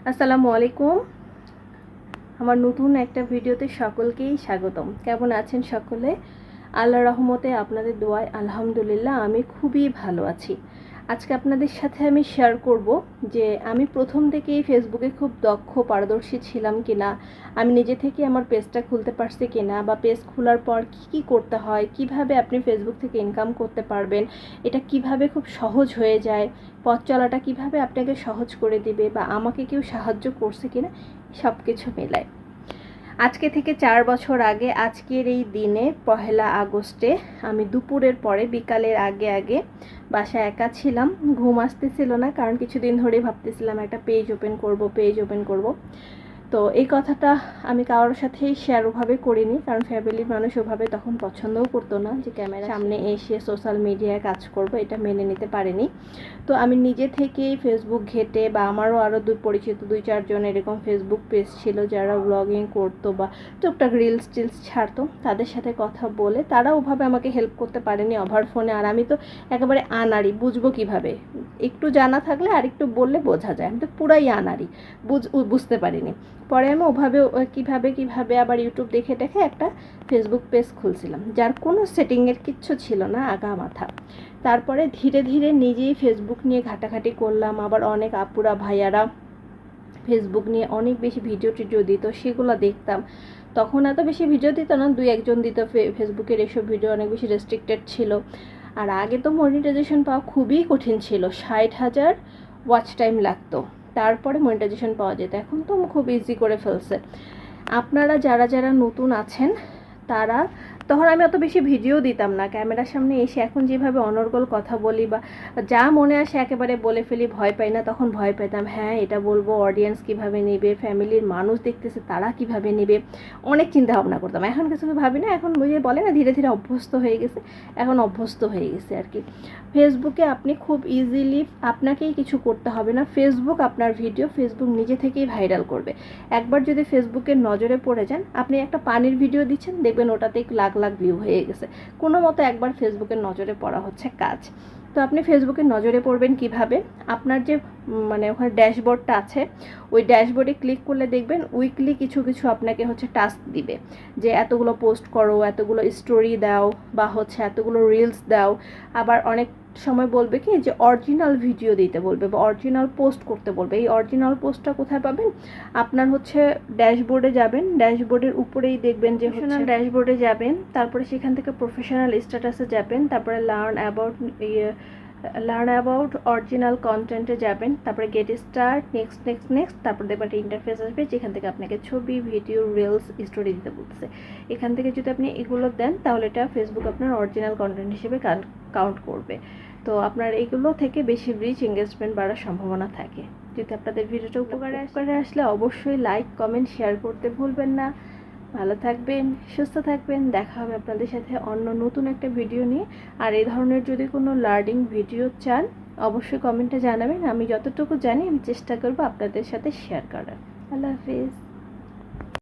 আসসালামু আলাইকুম। আমার নতুন একটা ভিডিওতে সকলকেই স্বাগতম। কেমন আছেন সকলে? আল্লাহর রহমতে আপনাদের দোয়ায় আলহামদুলিল্লাহ আমি খুবই ভালো আছি। আজকে আপনাদের সাথে আমি শেয়ার করব যে আমি প্রথম থেকেই ফেসবুকে খুব দক্ষ পারদর্শী ছিলাম কিনা, আমি নিজে থেকে আমার পেজটা খুলতে পারছি কিনা, বা পেজ খোলার পর কি কি করতে হয়, কিভাবে আপনি ফেসবুক থেকে ইনকাম করতে পারবেন, এটা কিভাবে খুব সহজ হয়ে যায়, পথ চলাটা কিভাবে আপনাকে সহজ করে দিবে, বা আমাকে কেউ সাহায্য করছে কিনা, সব কিছু মেলায়। আজকে থেকে 4 বছর আগে আজকের এই দিনে 1 আগস্টে আমি দুপুরের পরে বিকালের আগে আগে বাসায় একা ছিলাম। ঘুম আসতেছিল না, কারণ কিছুদিন ধরেই ভাবতেছিলাম একটা পেজ ওপেন করব। তো এই কথাটা আমি কারোর সাথেই শেয়ার ওভাবে করিনি, কারণ ফ্যামিলির মানুষ ওভাবে তখন পছন্দও করতো না যে ক্যামেরার সামনে এসে সোশ্যাল মিডিয়ায় কাজ করব, এটা মেনে নিতে পারিনি। তো আমি নিজে থেকেই ফেসবুক ঘেটে, বা আমারও আরও পরিচিত 2-4 জন এরকম ফেসবুক পেজ ছিল যারা ব্লগিং করতো বা টুকটাক রিলস টিলস ছাড়তো, তাদের সাথে কথা বলে তারা ওভাবে আমাকে হেল্প করতে পারেনি ওভার ফোনে। আর আমি তো একেবারে আনাড়ি, বুঝবো কিভাবে? একটু জানা থাকলে আর একটু বললে বোঝা যায়, আমি তো পুরাই আনাড়ি, বুঝতে পারিনি। পরে আমি ওভাবে কিভাবে আবার ইউটিউব দেখে দেখে একটা ফেসবুক পেজ খুলছিলাম, যার কোনো সেটিংয়ের কিচ্ছু ছিল না আগা মাথা। তারপরে ধীরে ধীরে নিজেই ফেসবুক নিয়ে ঘাটাঘাটি করলাম। আবার অনেক আপুরা ভাইয়ারা ফেসবুক নিয়ে অনেক বেশি ভিডিও টিডিও দিত, সেগুলো দেখতাম। তখন এত বেশি ভিডিও দিত না, 2-1 জন দিত। ফেসবুকের এসব ভিডিও অনেক বেশি রেস্ট্রিক্টেড ছিল। আর আগে তো মনিটাইজেশন পাওয়া খুবই কঠিন ছিল, 60,000 ওয়াচ টাইম লাগতো, তারপরে মনিটাইজেশন পাওয়া যেত। এখন তো খুব ইজি করে ফেলছে। আপনারা যারা যারা নতুন আছেন তারা, তখন আমি অত বেশি ভিডিও দিতাম না ক্যামেরার সামনে এসে। এখন যেভাবে অনর্গল কথা বলি বা যা মনে আসে একেবারে বলে ফেলি, ভয় পাই না। তখন ভয় পেতাম, হ্যাঁ এটা বলবো অডিয়েন্স কিভাবে নেবে, ফ্যামিলির মানুষ দেখতেছে তারা কিভাবে নেবে, অনেক চিন্তা ভাবনা করতাম। এখন কিছু ভাবি না, এখন বলে না ধীরে ধীরে অভ্যস্ত হয়ে গেছে। এখন অভ্যস্ত হয়ে গেছে আর কি। ফেসবুকে আপনি খুব ইজিলি, আপনাকেই কিছু করতে হবে না, ফেসবুক আপনার ভিডিও ফেসবুক নিজে থেকেই ভাইরাল করবে। একবার যদি ফেসবুকের নজরে পড়ে যান, আপনি একটা পানির ভিডিও দিচ্ছেন, দেখবেন ওটাতে লাখ লাখ ভিউ হয়ে গেছে। কোনো মতো একবার ফেসবুকের নজরে পড়া হচ্ছে কাজ। তো আপনি ফেসবুকের নজরে পড়বেন কিভাবে? আপনার যে ওখানে ড্যাশবোর্ডটা আছে, ওই ড্যাশবোর্ডে ক্লিক করলে দেখবেন উইকলি কিছু কিছু আপনাকে টাস্ক দিবে, যে এতগুলো পোস্ট করো, এতগুলো স্টোরি দাও, বা এতগুলো রিলস দাও। আবার অনেক সময় বলবে কি যে অরিজিনাল ভিডিও দিতে বলবে, বা অরিজিনাল পোস্ট করতে বলবে। এই অরিজিনাল পোস্টটা কোথায় পাবেন? আপনার ড্যাশবোর্ডে যাবেন, ড্যাশবোর্ডের উপরেই দেখবেন যে ড্যাশবোর্ডে যাবেন, তারপরে সেখান থেকে প্রফেশনাল স্ট্যাটাসে যাবেন, তারপরে লার্ন অ্যাবাউট অরিজিনাল কন্টেন্টে যাবেন, তারপরে গেট স্টার্ট, নেক্সট, তারপর দেখবেন একটা ইন্টারফেস আসবে যেখান থেকে আপনাকে ছবি, ভিডিও, রিলস, স্টোরি দিতে বলতেছে। এখান থেকে যদি আপনি এগুলো দেন, তাহলে এটা ফেসবুক আপনার অরিজিনাল কন্টেন্ট হিসেবে কাউন্ট করবে। তো আপনার এইগুলো থেকে বেশি রিচ এঙ্গেজমেন্ট বাড়ার সম্ভাবনা থাকে। যদি আপনাদের ভিডিওটা উপকারে আসলে অবশ্যই লাইক, কমেন্ট, শেয়ার করতে ভুলবেন না। ভালো থাকবেন, সুস্থ থাকবেন। দেখা হবে আপনাদের সাথে অন্য নতুন একটা ভিডিও নিয়ে। আর এই ধরনের যদি কোনো লার্নিং ভিডিও চান, অবশ্যই কমেন্টে জানাবেন। আমি যতটুকু জানি আমি চেষ্টা করব আপনাদের সাথে শেয়ার করার। আল্লাহ হাফিজ।